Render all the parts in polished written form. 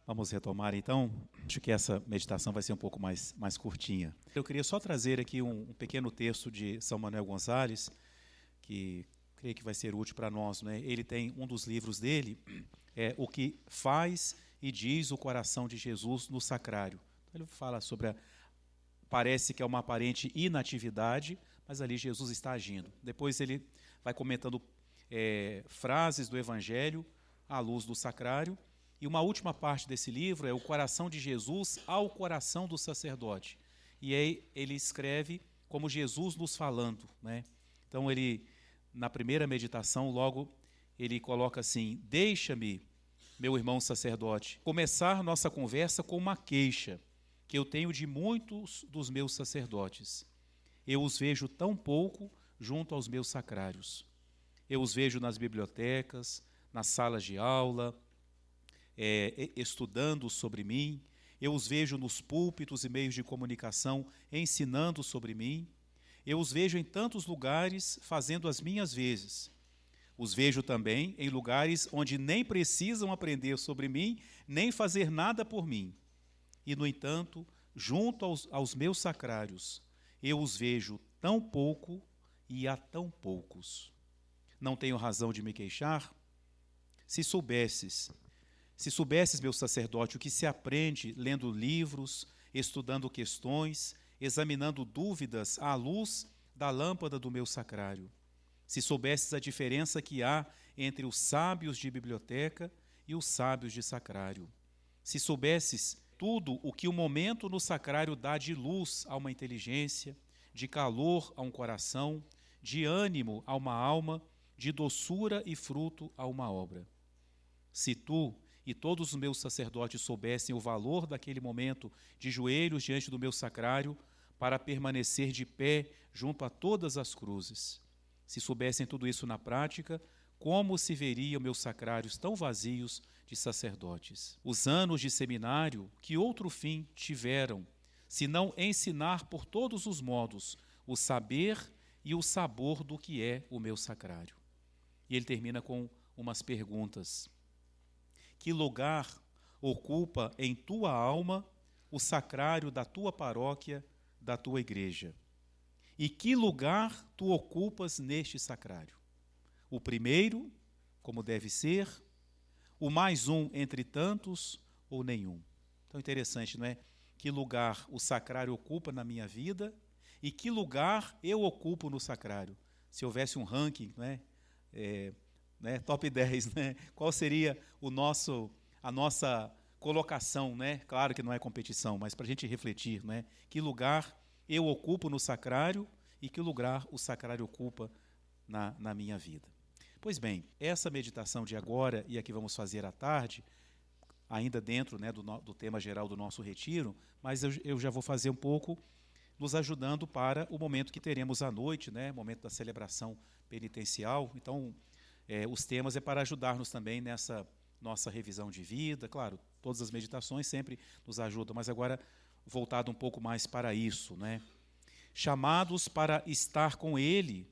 Vamos retomar, então. Acho que essa meditação vai ser um pouco mais curtinha. Eu queria só trazer aqui um pequeno texto de São Manuel Gonzalez, que creio que vai ser útil para nós, né? Ele tem um dos livros dele, O que faz e diz o coração de Jesus no sacrário. Ele fala sobre parece que é uma aparente inatividade, mas ali Jesus está agindo. Depois ele vai comentando frases do Evangelho à luz do sacrário. E uma última parte desse livro é o coração de Jesus ao coração do sacerdote. E aí ele escreve como Jesus nos falando, né? Então ele, na primeira meditação, logo ele coloca assim: deixa-me, meu irmão sacerdote, começar nossa conversa com uma queixa que eu tenho de muitos dos meus sacerdotes. Eu os vejo tão pouco junto aos meus sacrários. Eu os vejo nas bibliotecas, nas salas de aula, estudando sobre mim. Eu os vejo nos púlpitos e meios de comunicação ensinando sobre mim. Eu os vejo em tantos lugares fazendo as minhas vezes. Os vejo também em lugares onde nem precisam aprender sobre mim, nem fazer nada por mim. E, no entanto, junto aos meus sacrários, eu os vejo tão pouco e há tão poucos. Não tenho razão de me queixar? Se soubesses, meu sacerdote, o que se aprende lendo livros, estudando questões, examinando dúvidas à luz da lâmpada do meu sacrário. Se soubesses a diferença que há entre os sábios de biblioteca e os sábios de sacrário. Se soubesses tudo o que o momento no sacrário dá de luz a uma inteligência, de calor a um coração, de ânimo a uma alma, de doçura e fruto a uma obra. Se tu e todos os meus sacerdotes soubessem o valor daquele momento de joelhos diante do meu sacrário para permanecer de pé junto a todas as cruzes, se soubessem tudo isso na prática, como se veriam meus sacrários tão vazios de sacerdotes? Os anos de seminário, que outro fim tiveram, se não ensinar por todos os modos o saber e o sabor do que é o meu sacrário? E ele termina com umas perguntas. Que lugar ocupa em tua alma o sacrário da tua paróquia, da tua igreja? E que lugar tu ocupas neste sacrário? O primeiro, como deve ser, o mais um entre tantos ou nenhum? Então, interessante, não é? Que lugar o sacrário ocupa na minha vida e que lugar eu ocupo no sacrário? Se houvesse um ranking, não é? Top 10, né? Qual seria a nossa colocação, né? Claro que não é competição, mas para a gente refletir, né? Que lugar eu ocupo no sacrário e que lugar o sacrário ocupa na minha vida. Pois bem, essa meditação de agora e a que vamos fazer à tarde, ainda dentro, né, do tema geral do nosso retiro, mas eu já vou fazer um pouco nos ajudando para o momento que teremos à noite, né, momento da celebração penitencial. Então, os temas é para ajudar-nos também nessa nossa revisão de vida. Claro, todas as meditações sempre nos ajudam, mas agora voltado um pouco mais para isso, né? Chamados para estar com Ele,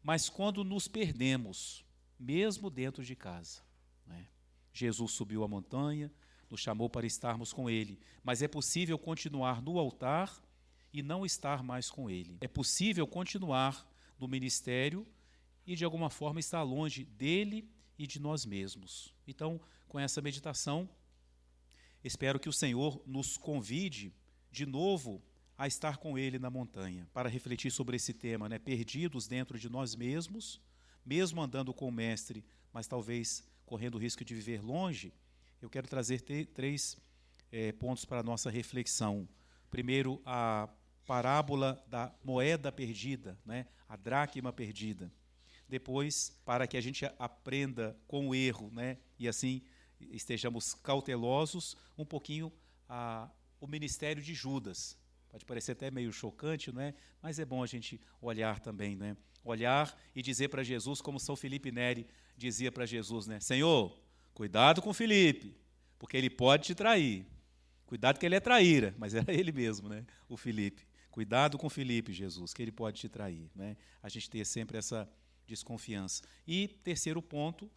mas quando nos perdemos, mesmo dentro de casa, né? Jesus subiu a montanha, nos chamou para estarmos com Ele, mas é possível continuar no altar e não estar mais com Ele. É possível continuar no ministério e, de alguma forma, estar longe dEle e de nós mesmos. Então, com essa meditação, espero que o Senhor nos convide de novo a estar com Ele na montanha, para refletir sobre esse tema, né? Perdidos dentro de nós mesmos, mesmo andando com o Mestre, mas talvez correndo o risco de viver longe. Eu quero trazer três pontos para a nossa reflexão. Primeiro, a parábola da moeda perdida, né? A dracma perdida. Depois, para que a gente aprenda com o erro, né? E assim estejamos cautelosos, um pouquinho o ministério de Judas. Pode parecer até meio chocante, não é? Mas é bom a gente olhar também, né? Olhar e dizer para Jesus, como São Felipe Neri dizia para Jesus, né? Senhor, cuidado com Felipe, porque ele pode te trair. Cuidado que ele é traíra, mas era ele mesmo, né? O Felipe. Cuidado com Felipe, Jesus, que ele pode te trair, né? A gente ter sempre essa desconfiança. E terceiro ponto,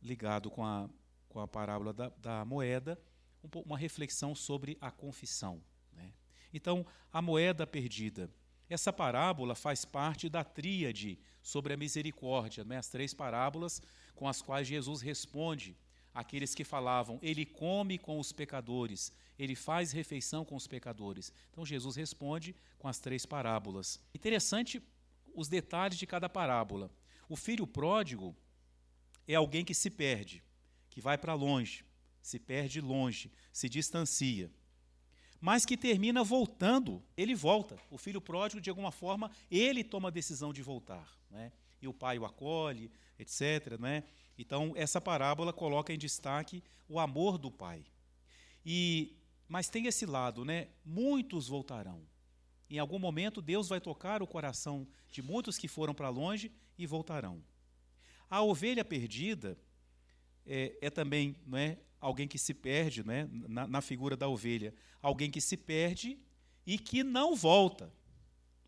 ligado com a parábola da moeda, uma reflexão sobre a confissão, né? Então, a moeda perdida. Essa parábola faz parte da tríade sobre a misericórdia, né? As 3 parábolas com as quais Jesus responde àqueles que falavam, ele come com os pecadores, ele faz refeição com os pecadores. Então, Jesus responde com as 3 parábolas. Interessante os detalhes de cada parábola. O filho pródigo é alguém que se perde, que vai para longe, se perde longe, se distancia, mas que termina voltando, ele volta. O filho pródigo, de alguma forma, ele toma a decisão de voltar, né? E o pai o acolhe, etc., né? Então, essa parábola coloca em destaque o amor do pai. Mas tem esse lado, né? Muitos voltarão. Em algum momento, Deus vai tocar o coração de muitos que foram para longe e voltarão. A ovelha perdida é também, não é, alguém que se perde, né, na figura da ovelha, alguém que se perde e que não volta,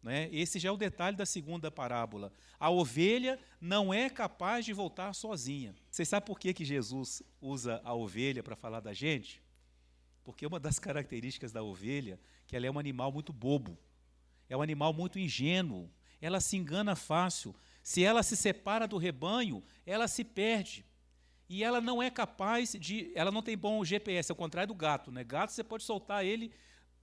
né? Esse já é o detalhe da segunda parábola. A ovelha não é capaz de voltar sozinha. Vocês sabem por que Jesus usa a ovelha para falar da gente? Porque uma das características da ovelha é que ela é um animal muito bobo, é um animal muito ingênuo, ela se engana fácil. Se ela se separa do rebanho, ela se perde. E ela não é capaz ela não tem bom GPS, ao contrário do gato, né? Gato você pode soltar ele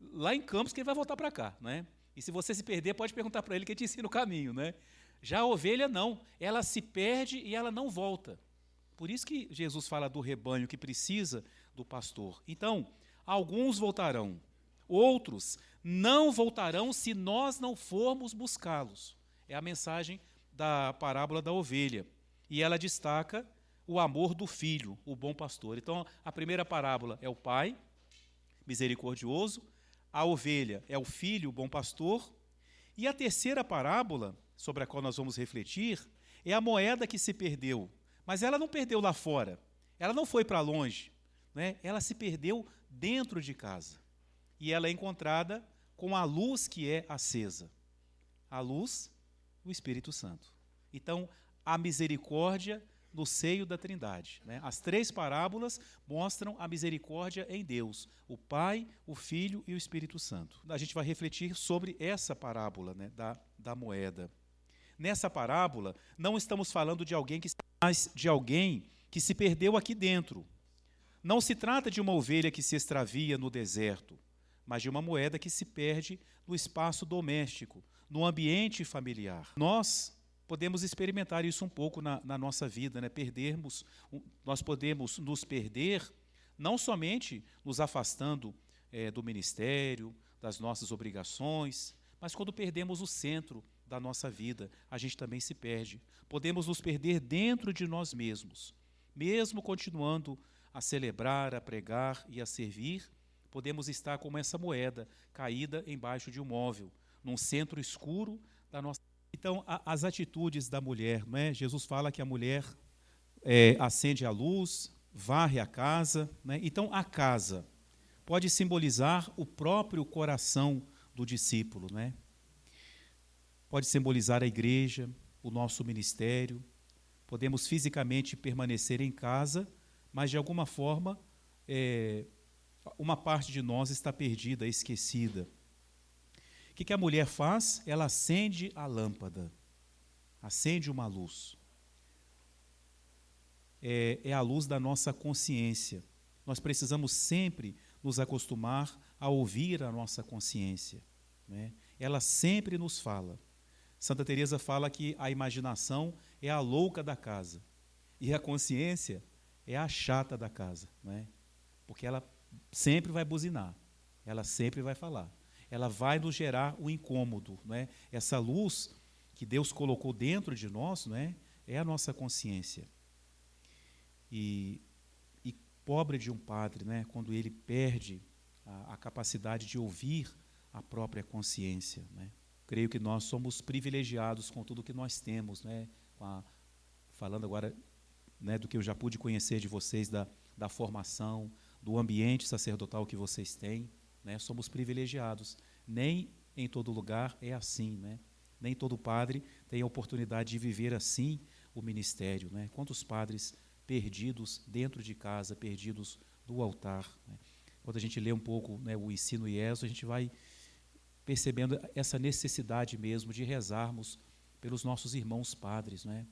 lá em Campos que ele vai voltar para cá, né? E se você se perder, pode perguntar para ele que ele te ensina o caminho, né? Já a ovelha não, ela se perde e ela não volta. Por isso que Jesus fala do rebanho que precisa do pastor. Então, alguns voltarão, outros não voltarão se nós não formos buscá-los. É a mensagem da parábola da ovelha. E ela destaca o amor do filho, o bom pastor. Então, a primeira parábola é o pai, misericordioso, a ovelha é o filho, o bom pastor, e a terceira parábola, sobre a qual nós vamos refletir, é a moeda que se perdeu. Mas ela não perdeu lá fora, ela não foi para longe, né? Ela se perdeu dentro de casa. E ela é encontrada com a luz que é acesa. A luz, o Espírito Santo. Então, a misericórdia no seio da Trindade, né? As 3 parábolas mostram a misericórdia em Deus, o Pai, o Filho e o Espírito Santo. A gente vai refletir sobre essa parábola, né, da moeda. Nessa parábola, não estamos falando de alguém que se perdeu aqui dentro. Não se trata de uma ovelha que se extravia no deserto, mas de uma moeda que se perde no espaço doméstico, no ambiente familiar. Nós podemos experimentar isso um pouco na nossa vida, né? Nós podemos nos perder, não somente nos afastando do ministério, das nossas obrigações, mas quando perdemos o centro da nossa vida, a gente também se perde. Podemos nos perder dentro de nós mesmos. Mesmo continuando a celebrar, a pregar e a servir, podemos estar como essa moeda caída embaixo de um móvel, num centro escuro da nossa. Então, as atitudes da mulher, né? Jesus fala que a mulher acende a luz, varre a casa, né? Então, a casa pode simbolizar o próprio coração do discípulo, né? Pode simbolizar a igreja, o nosso ministério. Podemos fisicamente permanecer em casa, mas de alguma forma uma parte de nós está perdida, esquecida. O que a mulher faz? Ela acende a lâmpada, acende uma luz. É a luz da nossa consciência. Nós precisamos sempre nos acostumar a ouvir a nossa consciência, né? Ela sempre nos fala. Santa Teresa fala que a imaginação é a louca da casa e a consciência é a chata da casa, né? Porque ela sempre vai buzinar, ela sempre vai falar. Ela vai nos gerar o incômodo, né? Essa luz que Deus colocou dentro de nós, né, é a nossa consciência. E pobre de um padre, né, quando ele perde a capacidade de ouvir a própria consciência, né? Creio que nós somos privilegiados com tudo que nós temos, né? Falando agora, né, do que eu já pude conhecer de vocês, da formação, do ambiente sacerdotal que vocês têm. Né, somos privilegiados. Nem em todo lugar é assim, né? Nem todo padre tem a oportunidade de viver assim o ministério, né? Quantos padres perdidos dentro de casa, perdidos do altar, né? quando a gente lê um pouco, né, o Ensino e Êxodo, a gente vai percebendo essa necessidade mesmo de rezarmos pelos nossos irmãos padres, né,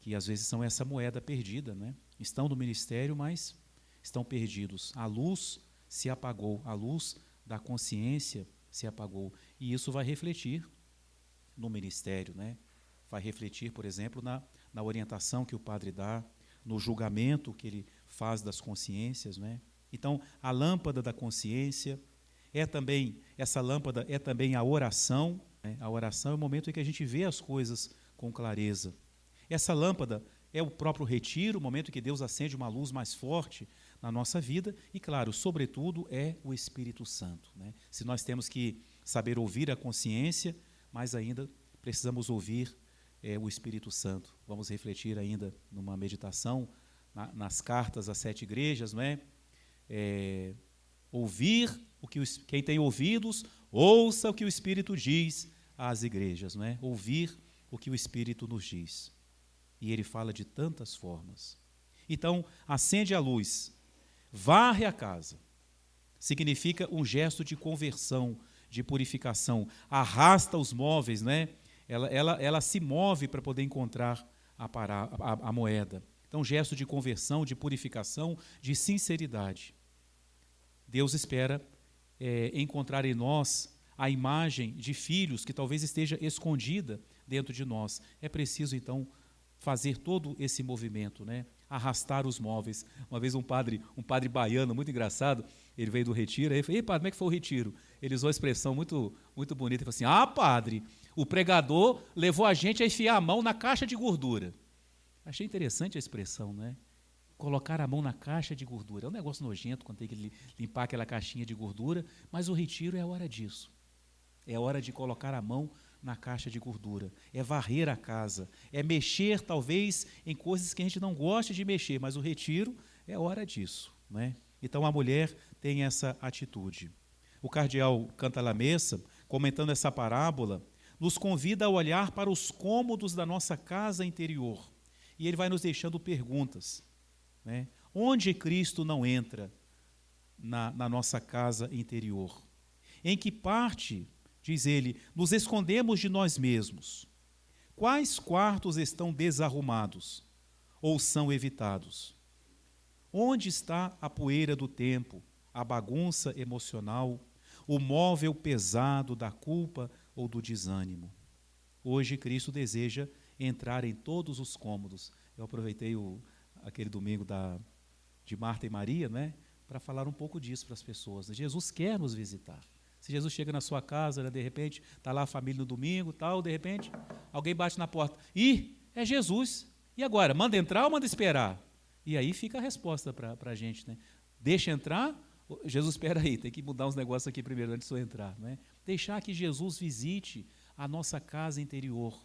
que às vezes são essa moeda perdida, né, estão no ministério, mas estão perdidos. A luz se apagou, a luz da consciência se apagou, e isso vai refletir no ministério, né, vai refletir, por exemplo, na orientação que o padre dá, no julgamento que ele faz das consciências, né? Então, a lâmpada da consciência essa lâmpada é também a oração, né? A oração é o momento em que a gente vê as coisas com clareza. Essa lâmpada é o próprio retiro, o momento em que Deus acende uma luz mais forte na nossa vida, e, claro, sobretudo, é o Espírito Santo, né? Se nós temos que saber ouvir a consciência, mais ainda precisamos ouvir o Espírito Santo. Vamos refletir ainda numa meditação nas cartas às 7 igrejas, não é? Ouvir quem tem ouvidos, ouça o que o Espírito diz às igrejas, não é? Ouvir o que o Espírito nos diz. E ele fala de tantas formas. Então, acende a luz, varre a casa. Significa um gesto de conversão, de purificação. Arrasta os móveis, né? Ela se move para poder encontrar a moeda. Então, gesto de conversão, de purificação, de sinceridade. Deus espera encontrar em nós a imagem de filhos que talvez esteja escondida dentro de nós. É preciso, então, fazer todo esse movimento, né? Arrastar os móveis. Uma vez um padre baiano, muito engraçado, ele veio do retiro, aí eu falei: "Ei, padre, como é que foi o retiro?" Ele usou uma expressão muito, muito bonita, ele falou assim: "Ah, padre, o pregador levou a gente a enfiar a mão na caixa de gordura." Achei interessante a expressão, né? Colocar a mão na caixa de gordura. É um negócio nojento quando tem que limpar aquela caixinha de gordura, mas o retiro é a hora disso. É hora de colocar a mão na caixa de gordura. É varrer a casa. É mexer, talvez, em coisas que a gente não gosta de mexer, mas o retiro é hora disso, né? Então, a mulher tem essa atitude. O cardeal Cantalamessa, comentando essa parábola, nos convida a olhar para os cômodos da nossa casa interior. E ele vai nos deixando perguntas, né? Onde Cristo não entra na nossa casa interior? Em que parte, diz ele, nos escondemos de nós mesmos? Quais quartos estão desarrumados ou são evitados? Onde está a poeira do tempo, a bagunça emocional, o móvel pesado da culpa ou do desânimo? Hoje Cristo deseja entrar em todos os cômodos. Eu aproveitei aquele domingo de Marta e Maria, né, para falar um pouco disso para as pessoas. Jesus quer nos visitar. Se Jesus chega na sua casa, né, de repente, está lá a família no domingo, tal, de repente, alguém bate na porta. É Jesus. E agora, manda entrar ou manda esperar? E aí fica a resposta para a gente, né? Deixa entrar, Jesus, espera aí, tem que mudar uns negócios aqui primeiro antes de eu entrar, né? Deixar que Jesus visite a nossa casa interior.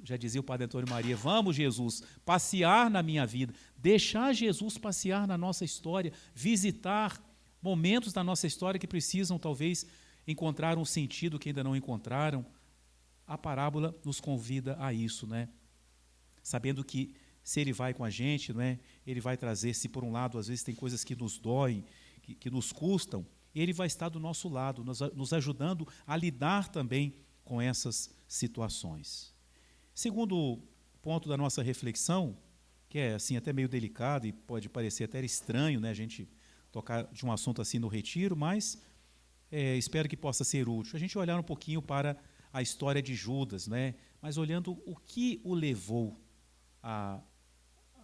Já dizia o padre Antônio Maria: vamos, Jesus, passear na minha vida, deixar Jesus passear na nossa história, visitar momentos da nossa história que precisam, talvez, encontrar um sentido que ainda não encontraram. A parábola nos convida a isso, né? Sabendo que, se ele vai com a gente, né, ele vai trazer, se por um lado, às vezes tem coisas que nos doem, que nos custam, ele vai estar do nosso lado, nos ajudando a lidar também com essas situações. Segundo ponto da nossa reflexão, que é assim até meio delicado e pode parecer até estranho, né, a gente tocar de um assunto assim no retiro, mas espero que possa ser útil. A gente olhar um pouquinho para a história de Judas, né, mas olhando o que o levou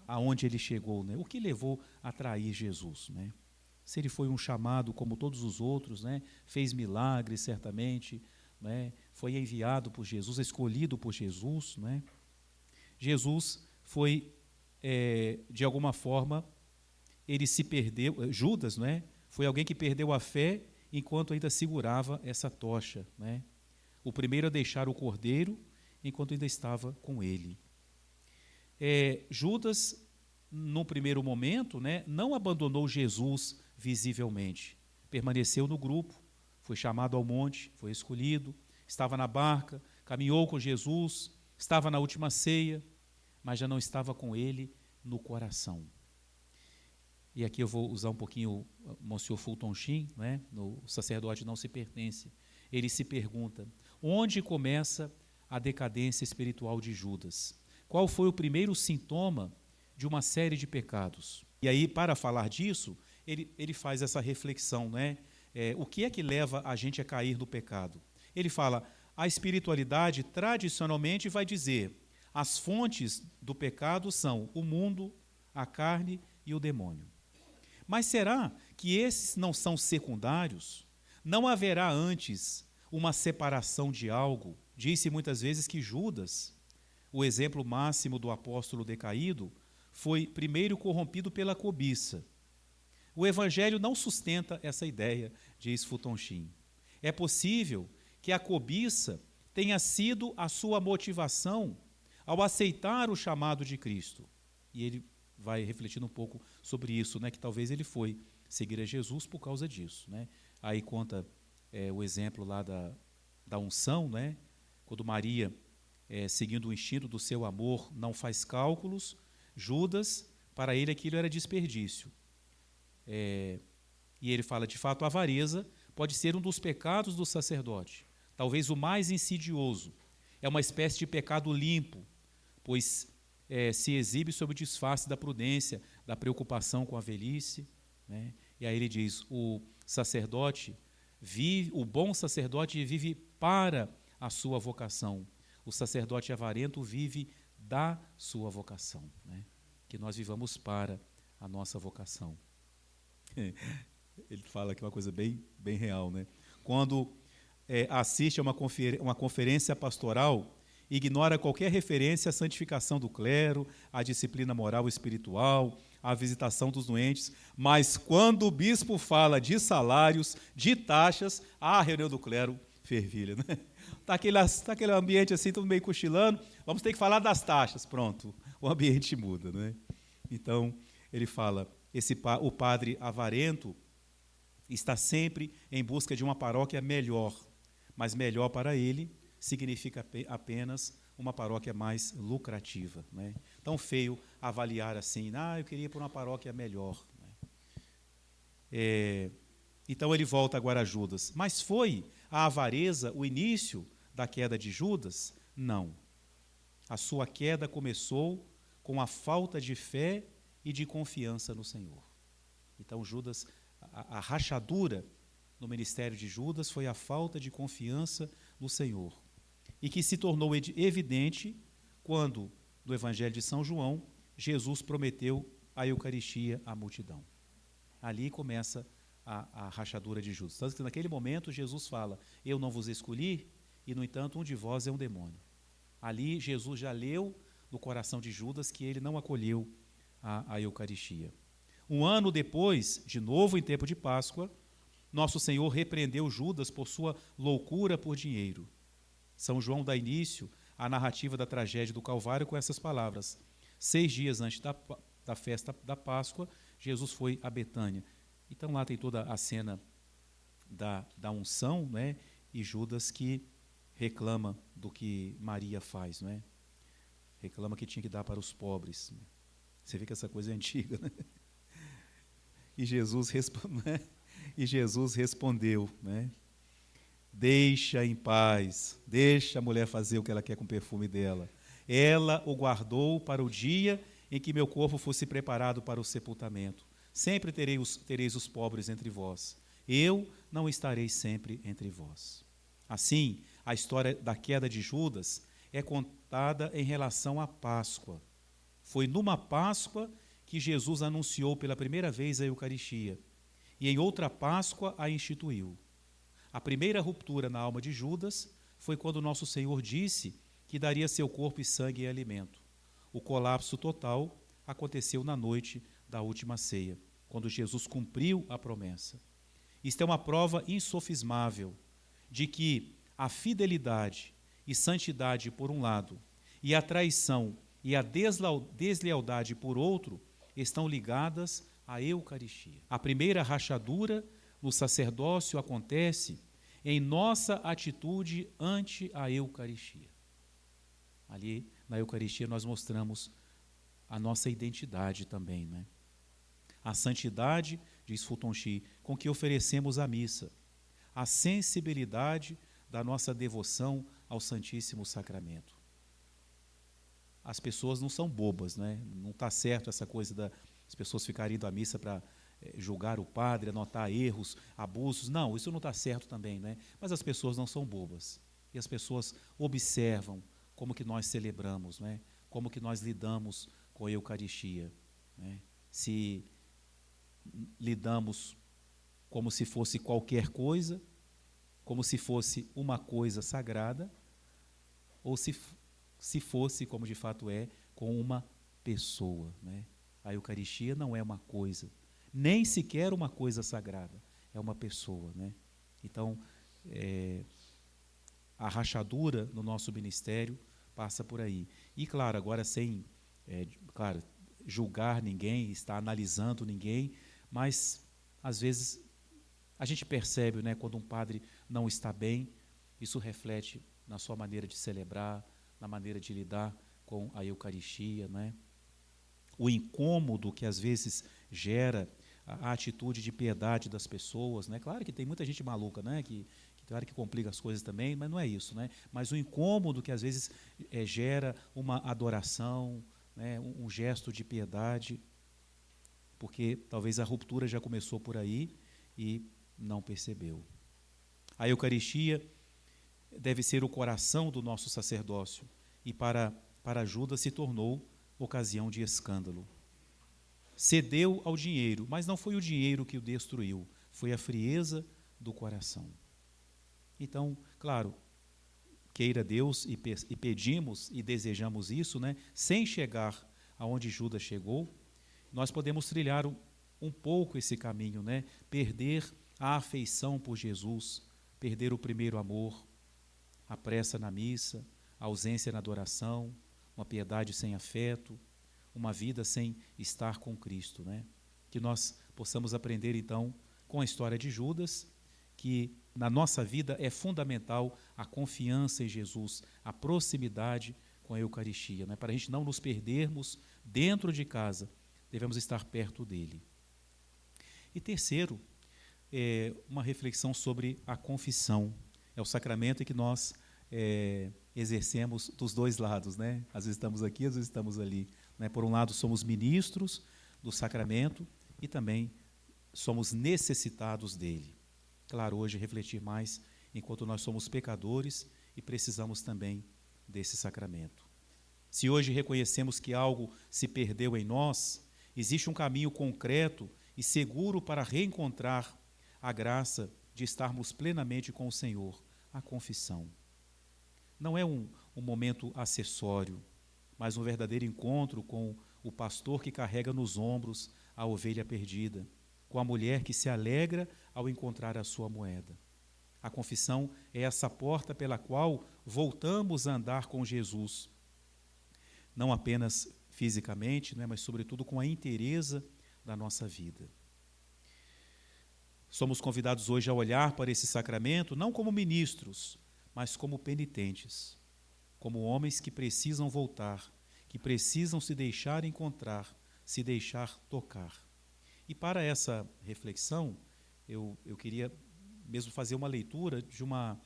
aonde ele chegou, né, o que levou a trair Jesus, né? Se ele foi um chamado como todos os outros, né, fez milagres certamente, né, foi enviado por Jesus, escolhido por Jesus, né? Jesus foi, de alguma forma, ele se perdeu, Judas, né, foi alguém que perdeu a fé enquanto ainda segurava essa tocha, né? O primeiro a deixar o cordeiro enquanto ainda estava com ele. Judas, no primeiro momento, né, não abandonou Jesus visivelmente, permaneceu no grupo, foi chamado ao monte, foi escolhido, estava na barca, caminhou com Jesus, estava na última ceia, mas já não estava com ele no coração. e aqui eu vou usar um pouquinho Monsieur Fulton Sheen, né, no Sacerdote Não Se Pertence, ele se pergunta, onde começa a decadência espiritual de Judas? Qual foi o primeiro sintoma de uma série de pecados? E aí, para falar disso, ele faz essa reflexão, né? O que é que leva a gente a cair no pecado? Ele fala, a espiritualidade tradicionalmente vai dizer, as fontes do pecado são o mundo, a carne e o demônio. Mas será que esses não são secundários? Não haverá antes uma separação de algo? Disse muitas vezes que Judas, o exemplo máximo do apóstolo decaído, foi primeiro corrompido pela cobiça. O Evangelho não sustenta essa ideia, diz Fulton Sheen. É possível que a cobiça tenha sido a sua motivação ao aceitar o chamado de Cristo. E ele vai refletindo um pouco sobre isso, né, que talvez ele foi seguir a Jesus por causa disso. Né? Aí conta o exemplo lá da unção, né, quando Maria, seguindo o instinto do seu amor, não faz cálculos, Judas, para ele aquilo era desperdício. E ele fala, de fato, a avareza pode ser um dos pecados do sacerdote, talvez o mais insidioso. É uma espécie de pecado limpo, pois se exibe sob o disfarce da prudência, da preocupação com a velhice. Né? E aí ele diz, o bom sacerdote vive para a sua vocação. O sacerdote avarento vive da sua vocação. Né? Que nós vivamos para a nossa vocação. Ele fala aqui uma coisa bem, bem real. Né? Quando assiste a uma conferência pastoral, ignora qualquer referência à santificação do clero, à disciplina moral e espiritual, à visitação dos doentes, mas quando o bispo fala de salários, de taxas, a reunião do clero fervilha. Né? Tá aquele ambiente assim, todo meio cochilando, vamos ter que falar das taxas, pronto, o ambiente muda. Né? Então, ele fala, o padre avarento está sempre em busca de uma paróquia melhor, mas melhor para ele significa apenas uma paróquia mais lucrativa. Né? Tão feio avaliar assim, eu queria ir para uma paróquia melhor. Né? Então ele volta agora a Judas. Mas foi a avareza o início da queda de Judas? Não. A sua queda começou com a falta de fé e de confiança no Senhor. Então Judas, a rachadura no ministério de Judas foi a falta de confiança no Senhor. E que se tornou evidente quando, no Evangelho de São João, Jesus prometeu a Eucaristia à multidão. Ali começa a rachadura de Judas. Tanto que naquele momento Jesus fala, eu não vos escolhi, e no entanto um de vós é um demônio. Ali Jesus já leu no coração de Judas que ele não acolheu a Eucaristia. Um ano depois, de novo em tempo de Páscoa, nosso Senhor repreendeu Judas por sua loucura por dinheiro. São João dá início à narrativa da tragédia do Calvário com essas palavras. 6 dias antes da festa da Páscoa, Jesus foi a Betânia. Então lá tem toda a cena da unção, né? E Judas que reclama do que Maria faz, não é? Reclama que tinha que dar para os pobres. Né? Você vê que essa coisa é antiga, né? E Jesus respondeu, né? Deixa em paz, deixa a mulher fazer o que ela quer com o perfume dela. Ela o guardou para o dia em que meu corpo fosse preparado para o sepultamento. Sempre tereis os pobres entre vós. Eu não estarei sempre entre vós. Assim, a história da queda de Judas é contada em relação à Páscoa. Foi numa Páscoa que Jesus anunciou pela primeira vez a Eucaristia, e em outra Páscoa a instituiu. A primeira ruptura na alma de Judas foi quando nosso Senhor disse que daria seu corpo e sangue em alimento. O colapso total aconteceu na noite da última ceia, quando Jesus cumpriu a promessa. Isto é uma prova insofismável de que a fidelidade e santidade por um lado, e a traição e a deslealdade por outro, estão ligadas à Eucaristia. A primeira rachadura no sacerdócio acontece em nossa atitude ante a Eucaristia. Ali, na Eucaristia, nós mostramos a nossa identidade também, né? A santidade, diz Fulton Sheen, com que oferecemos a missa. A sensibilidade da nossa devoção ao Santíssimo Sacramento. As pessoas não são bobas, né? Não está certo essa coisa das pessoas ficarem indo à missa para julgar o padre, anotar erros, abusos. Não, isso não está certo também, né? Mas as pessoas não são bobas. E as pessoas observam como que nós celebramos, né? Como que nós lidamos com a Eucaristia, né? Se lidamos como se fosse qualquer coisa, como se fosse uma coisa sagrada, ou se fosse, como de fato é, com uma pessoa, né? A Eucaristia não é uma coisa, nem sequer uma coisa sagrada, é uma pessoa, né? Então, a rachadura no nosso ministério passa por aí. E, claro, agora sem, julgar ninguém, estar analisando ninguém, mas, às vezes, a gente percebe, né, quando um padre não está bem, isso reflete na sua maneira de celebrar, na maneira de lidar com a Eucaristia, né? O incômodo que às vezes gera a atitude de piedade das pessoas, né? Claro que tem muita gente maluca, né? Que claro que complica as coisas também, mas não é isso, né? Mas o incômodo que às vezes gera uma adoração, né? Um gesto de piedade, porque talvez a ruptura já começou por aí e não percebeu. A Eucaristia deve ser o coração do nosso sacerdócio e para Judas se tornou ocasião de escândalo. Cedeu ao dinheiro, mas não foi o dinheiro que o destruiu, foi a frieza do coração. Então, claro, queira Deus e pedimos e desejamos isso, né, sem chegar aonde Judas chegou, nós podemos trilhar um pouco esse caminho, né, perder a afeição por Jesus, perder o primeiro amor, a pressa na missa, a ausência na adoração, uma piedade sem afeto, uma vida sem estar com Cristo, né? Que nós possamos aprender, então, com a história de Judas, que na nossa vida é fundamental a confiança em Jesus, a proximidade com a Eucaristia, né? Para a gente não nos perdermos dentro de casa, devemos estar perto dele. E terceiro, uma reflexão sobre a confissão. É o sacramento em que nós exercemos dos dois lados, né? Às vezes estamos aqui, às vezes estamos ali, né? Por um lado, somos ministros do sacramento e também somos necessitados dele. Claro, hoje refletir mais enquanto nós somos pecadores e precisamos também desse sacramento. Se hoje reconhecemos que algo se perdeu em nós, existe um caminho concreto e seguro para reencontrar a graça de estarmos plenamente com o Senhor, a confissão. Não é um momento acessório, mas um verdadeiro encontro com o pastor que carrega nos ombros a ovelha perdida, com a mulher que se alegra ao encontrar a sua moeda. A confissão é essa porta pela qual voltamos a andar com Jesus, não apenas fisicamente, né, mas sobretudo com a inteireza da nossa vida. Somos convidados hoje a olhar para esse sacramento não como ministros, mas como penitentes, como homens que precisam voltar, que precisam se deixar encontrar, se deixar tocar. E para essa reflexão, eu queria mesmo fazer uma leitura de uma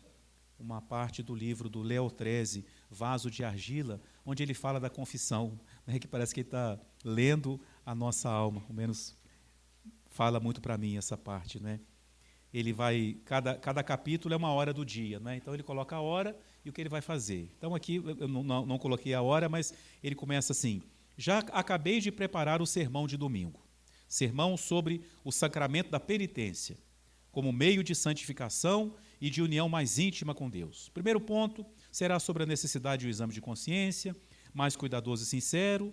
parte do livro do Léo XIII, Vaso de Argila, onde ele fala da confissão, né, que parece que ele está lendo a nossa alma, ao menos fala muito para mim essa parte, né? Ele vai, cada capítulo é uma hora do dia, né? Então ele coloca a hora e o que ele vai fazer. Então aqui eu não coloquei a hora, mas ele começa assim: já acabei de preparar o sermão de domingo, sermão sobre o sacramento da penitência, como meio de santificação e de união mais íntima com Deus. Primeiro ponto será sobre a necessidade do exame de consciência, mais cuidadoso e sincero,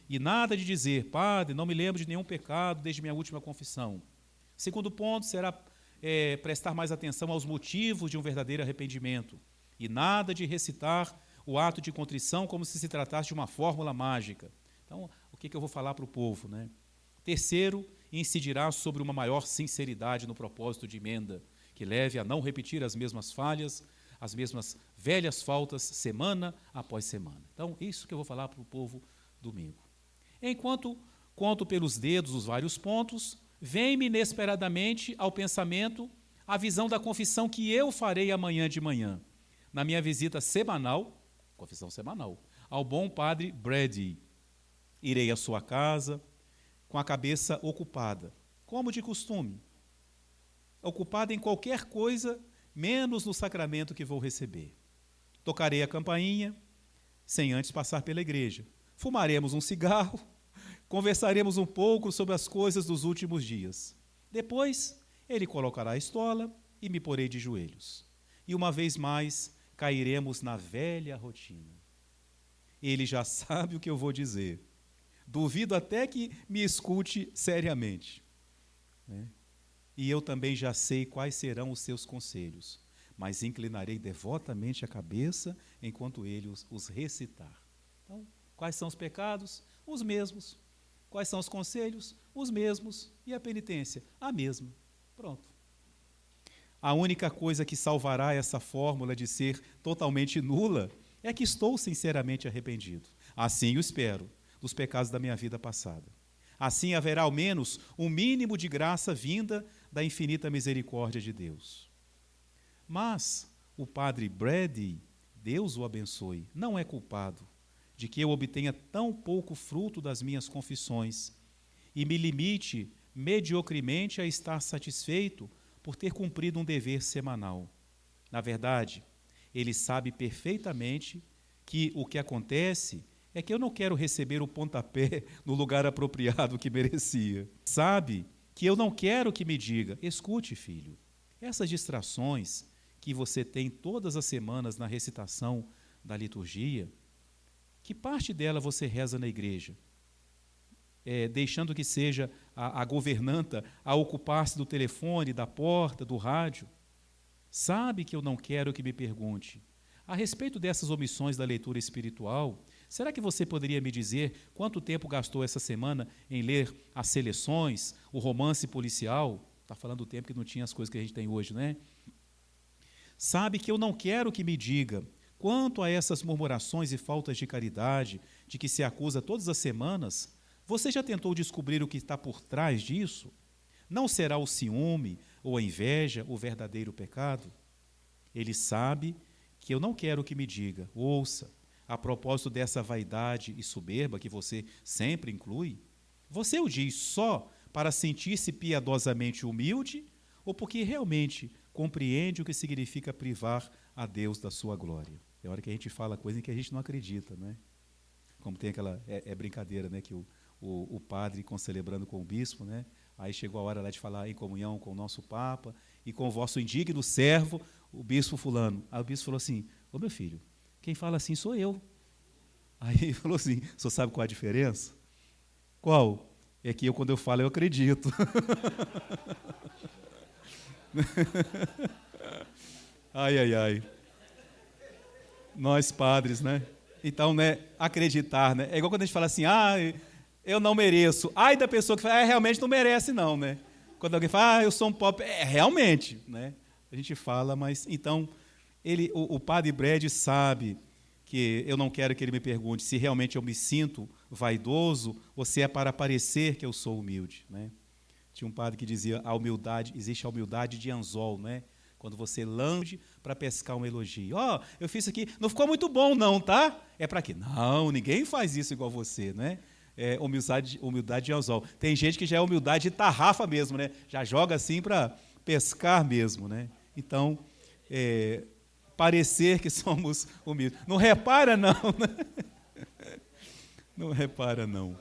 e nada de dizer, padre, não me lembro de nenhum pecado desde minha última confissão. Segundo ponto será prestar mais atenção aos motivos de um verdadeiro arrependimento, e nada de recitar o ato de contrição como se tratasse de uma fórmula mágica. Então, o que eu vou falar para o povo, né? Terceiro, incidirá sobre uma maior sinceridade no propósito de emenda, que leve a não repetir as mesmas falhas, as mesmas velhas faltas, semana após semana. Então, isso que eu vou falar para o povo domingo. Enquanto conto pelos dedos os vários pontos, vem-me inesperadamente ao pensamento a visão da confissão que eu farei amanhã de manhã, na minha visita semanal, confissão semanal, ao bom padre Brady. Irei à sua casa com a cabeça ocupada, como de costume, ocupada em qualquer coisa, menos no sacramento que vou receber. Tocarei a campainha, sem antes passar pela igreja. Fumaremos um cigarro, conversaremos um pouco sobre as coisas dos últimos dias. Depois, ele colocará a estola e me porei de joelhos. E uma vez mais, cairemos na velha rotina. Ele já sabe o que eu vou dizer. Duvido até que me escute seriamente, né? E eu também já sei quais serão os seus conselhos, mas inclinarei devotamente a cabeça enquanto ele os recitar. Então, quais são os pecados? Os mesmos. Quais são os conselhos? Os mesmos. E a penitência? A mesma. Pronto. A única coisa que salvará essa fórmula de ser totalmente nula é que estou sinceramente arrependido. Assim o espero, dos pecados da minha vida passada. Assim haverá ao menos um mínimo de graça vinda da infinita misericórdia de Deus. Mas o padre Brady, Deus o abençoe, não é culpado de que eu obtenha tão pouco fruto das minhas confissões e me limite mediocremente a estar satisfeito por ter cumprido um dever semanal. Na verdade, ele sabe perfeitamente que o que acontece é que eu não quero receber o pontapé no lugar apropriado que merecia. Sabe que eu não quero que me diga, escute, filho, essas distrações que você tem todas as semanas na recitação da liturgia, que parte dela você reza na igreja? Deixando que seja a governanta a ocupar-se do telefone, da porta, do rádio. Sabe que eu não quero que me pergunte. A respeito dessas omissões da leitura espiritual, será que você poderia me dizer quanto tempo gastou essa semana em ler as seleções, o romance policial? Está falando do tempo que não tinha as coisas que a gente tem hoje, né? Sabe que eu não quero que me diga quanto a essas murmurações e faltas de caridade de que se acusa todas as semanas. Você já tentou descobrir o que está por trás disso? Não será o ciúme ou a inveja o verdadeiro pecado? Ele sabe que eu não quero que me diga, ouça, a propósito dessa vaidade e soberba que você sempre inclui, você o diz só para sentir-se piedosamente humilde ou porque realmente compreende o que significa privar a Deus da sua glória? É hora que a gente fala coisa em que a gente não acredita, né? Como tem aquela brincadeira, né, que o padre concelebrando com o bispo, né? Aí chegou a hora lá de falar em comunhão com o nosso Papa e com o vosso indigno servo, o bispo fulano. Aí o bispo falou assim, ô meu filho, quem fala assim sou eu. Aí ele falou assim, o senhor sabe qual a diferença? Qual? É que quando eu falo, eu acredito. Ai, ai, ai. Nós padres, né? Então, né, acreditar, né? É igual quando a gente fala assim, eu não mereço. Ai da pessoa que fala, realmente não merece não, né? Quando alguém fala, eu sou um pobre, realmente, né? A gente fala, mas então, o padre Brad sabe que eu não quero que ele me pergunte se realmente eu me sinto vaidoso ou se é para parecer que eu sou humilde, né? Tinha um padre que dizia, existe a humildade de anzol, né? Quando você lambe para pescar um elogio. Eu fiz isso aqui, não ficou muito bom não, tá? É para quê? Não, ninguém faz isso igual você, né? Humildade de anzol. Tem gente que já é humildade de tarrafa mesmo, né? Já joga assim para pescar mesmo, né? Então, parecer que somos humildes. Não repara não, né? Não repara não.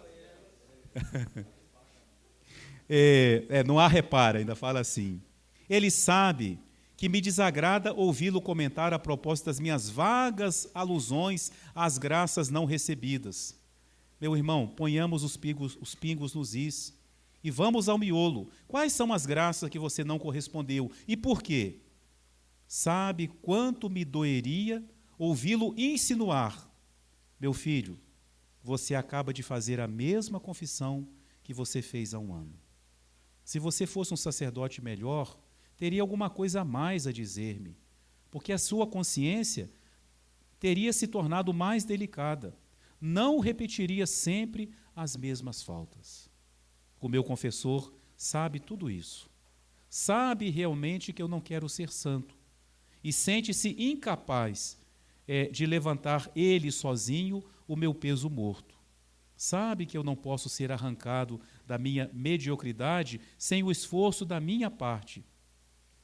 Não há repara, ainda fala assim. Ele sabe que me desagrada ouvi-lo comentar a propósito das minhas vagas alusões às graças não recebidas. Meu irmão, ponhamos os pingos nos is e vamos ao miolo. Quais são as graças que você não correspondeu e por quê? Sabe quanto me doeria ouvi-lo insinuar? Meu filho, você acaba de fazer a mesma confissão que você fez há um ano. Se você fosse um sacerdote melhor, teria alguma coisa a mais a dizer-me, porque a sua consciência teria se tornado mais delicada, não repetiria sempre as mesmas faltas. O meu confessor sabe tudo isso. Sabe realmente que eu não quero ser santo. E sente-se incapaz de levantar ele sozinho o meu peso morto. Sabe que eu não posso ser arrancado da minha mediocridade sem o esforço da minha parte.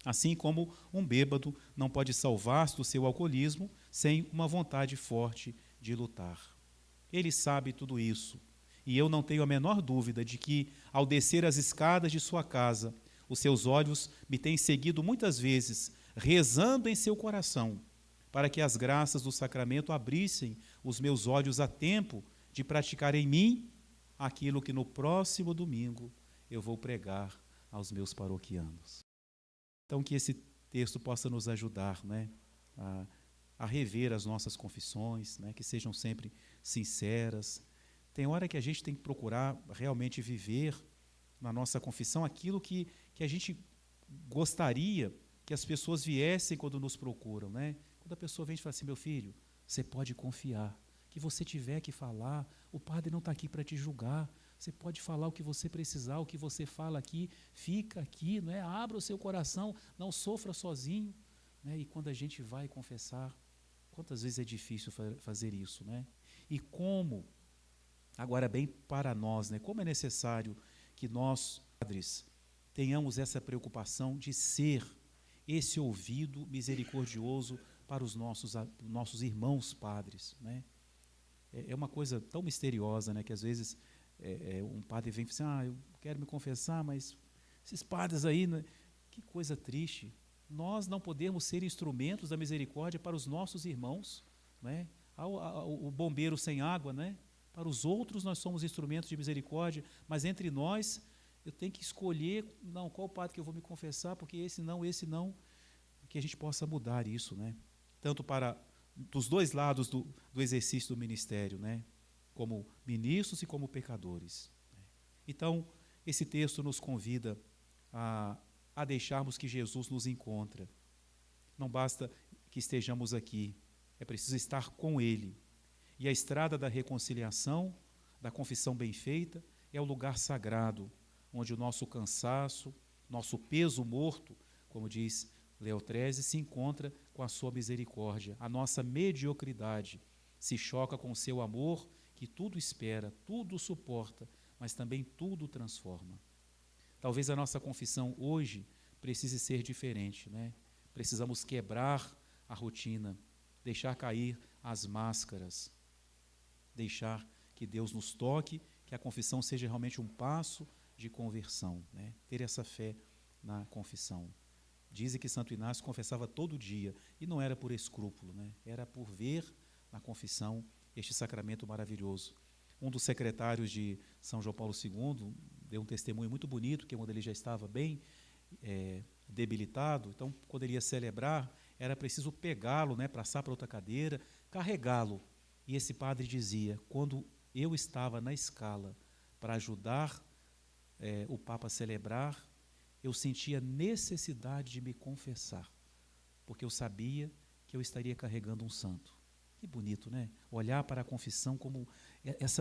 Assim como um bêbado não pode salvar-se do seu alcoolismo sem uma vontade forte de lutar. Ele sabe tudo isso. E eu não tenho a menor dúvida de que, ao descer as escadas de sua casa, os seus olhos me têm seguido muitas vezes, rezando em seu coração, para que as graças do sacramento abrissem os meus olhos a tempo de praticar em mim aquilo que no próximo domingo eu vou pregar aos meus paroquianos. Então, que esse texto possa nos ajudar, né, a rever as nossas confissões, né, que sejam sempre sinceras. Tem hora que a gente tem que procurar realmente viver na nossa confissão aquilo que a gente gostaria que as pessoas viessem quando nos procuram, né? Quando a pessoa vem e fala assim, meu filho, você pode confiar, que você tiver que falar, o padre não está aqui para te julgar, você pode falar o que você precisar, o que você fala aqui, fica aqui, não é? Abra o seu coração, não sofra sozinho, né? E quando a gente vai confessar, quantas vezes é difícil fazer isso, né? E como, agora bem para nós, né? Como é necessário que nós, padres, tenhamos essa preocupação de ser esse ouvido misericordioso para os nossos irmãos padres, né? É uma coisa tão misteriosa, né, que às vezes um padre vem e fala assim, eu quero me confessar, mas esses padres aí, né, que coisa triste. Nós não podemos ser instrumentos da misericórdia para os nossos irmãos, né? O bombeiro sem água, né? Para os outros nós somos instrumentos de misericórdia, mas entre nós eu tenho que escolher, não, qual padre que eu vou me confessar, porque esse não, que a gente possa mudar isso, né? Tanto para dos dois lados do exercício do ministério, né? Como ministros e como pecadores. Então, esse texto nos convida a deixarmos que Jesus nos encontre. Não basta que estejamos aqui, é preciso estar com Ele. E a estrada da reconciliação, da confissão bem feita, é o lugar sagrado, onde o nosso cansaço, nosso peso morto, como diz Leão XIII, se encontra com a sua misericórdia. A nossa mediocridade se choca com o seu amor, que tudo espera, tudo suporta, mas também tudo transforma. Talvez a nossa confissão hoje precise ser diferente, né? Precisamos quebrar a rotina, deixar cair as máscaras, deixar que Deus nos toque, que a confissão seja realmente um passo de conversão, né? Ter essa fé na confissão. Dizem que Santo Inácio confessava todo dia, e não era por escrúpulo, né? Era por ver na confissão este sacramento maravilhoso. Um dos secretários de São João Paulo II deu um testemunho muito bonito, que quando ele já estava bem debilitado, então, quando ele ia celebrar, era preciso pegá-lo, né, passar para outra cadeira, carregá-lo. E esse padre dizia, quando eu estava na escala para ajudar o Papa a celebrar, eu sentia necessidade de me confessar, porque eu sabia que eu estaria carregando um santo. Que bonito, né? Olhar para a confissão como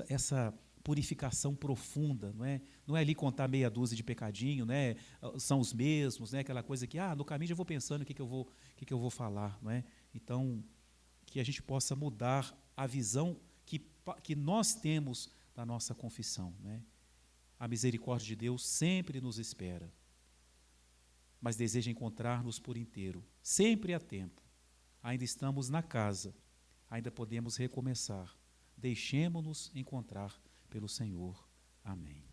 essa purificação profunda, não é? Não é ali contar meia dúzia de pecadinho, né? São os mesmos, né? Aquela coisa que, no caminho já vou pensando o que eu vou falar, não é? Então, que a gente possa mudar a visão que nós temos da nossa confissão, né? A misericórdia de Deus sempre nos espera, mas deseja encontrar-nos por inteiro, sempre há tempo. Ainda estamos na casa, ainda podemos recomeçar. Deixemo-nos encontrar pelo Senhor. Amém.